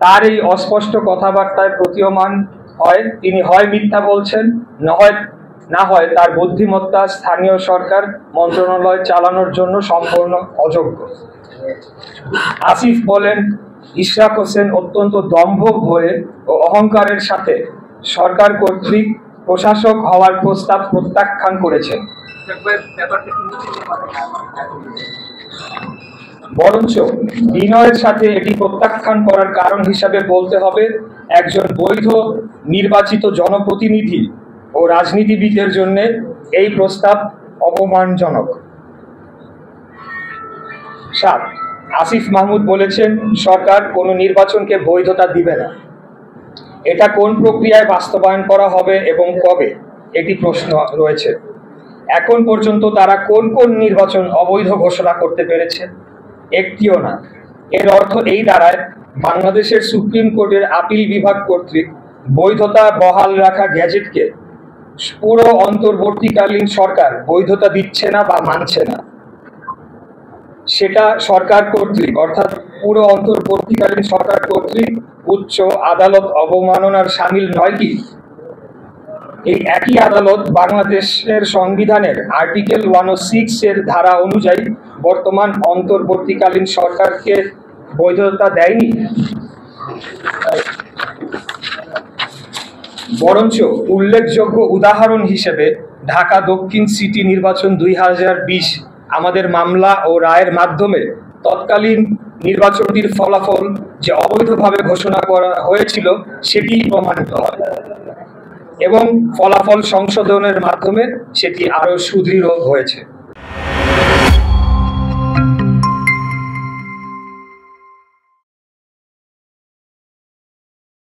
তার এই অস্পষ্ট কথাবার্তায় প্রতীয়মান হয় তিনি হয় মিথ্যা বলছেন, না হয় তার বুদ্ধিমত্তা স্থানীয় সরকার মন্ত্রণালয় চালানোর জন্য সম্পূর্ণ অযোগ্য। আসিফ বলেন, ইশরাক হোসেন অত্যন্ত দম্ভ ভয়ে ও অহংকারের সাথে সরকার কর্তৃক প্রশাসক হওয়ার প্রস্তাব প্রত্যাখ্যান করেছেন। বরঞ্চ বিনয়ের সাথে এটি প্রত্যাখ্যান করার কারণ হিসাবে বলতে হবে, একজন বৈধ নির্বাচিত জনপ্রতিনিধি ও রাজনীতিবিদের জন্য এই প্রস্তাব অপমানজনক। 7, আসিফ মাহমুদ বলেছেন, সরকার কোনো নির্বাচনকে বৈধতা দিবে না। এটা কোন প্রক্রিয়ায় বাস্তবায়ন করা হবে এবং কবে, এটি প্রশ্ন রয়েছে। এখন পর্যন্ত তারা কোন কোন নির্বাচন অবৈধ ঘোষণা করতে পেরেছে? একটিও না। এর অর্থ এই দাঁড়ায়, বাংলাদেশের সুপ্রিম কোর্টের আপিল বিভাগ কর্তৃক বৈধতা বহাল রাখা গ্যাজেটকে পুরো অন্তর্বর্তীকালীন সরকার বৈধতা দিচ্ছে না বা মানছে না। সেটা সরকার কর্তৃক, অর্থাৎ পুরো অন্তর্বর্তীকালীন সরকার কর্তৃক উচ্চ আদালত অবমাননার সামিল নয় কি? এই একই আদালত বাংলাদেশের সংবিধানের আর্টিকেল 106 এর ধারা অনুযায়ী বর্তমান অন্তর্বর্তীকালীন সরকারকে বৈধতা দেয়নি, বরঞ্চ উল্লেখযোগ্য উদাহরণ হিসেবে ঢাকা দক্ষিণ সিটি নির্বাচন 2020 আমাদের মামলা ও রায়ের মাধ্যমে তৎকালীন নির্বাচনটির ফলাফল যে অবৈধভাবে ঘোষণা করা হয়েছিল সেটি প্রমাণিত হয় এবং ফলাফল সংশোধনের মাধ্যমে সেটি আরো সুদৃঢ় হয়েছে।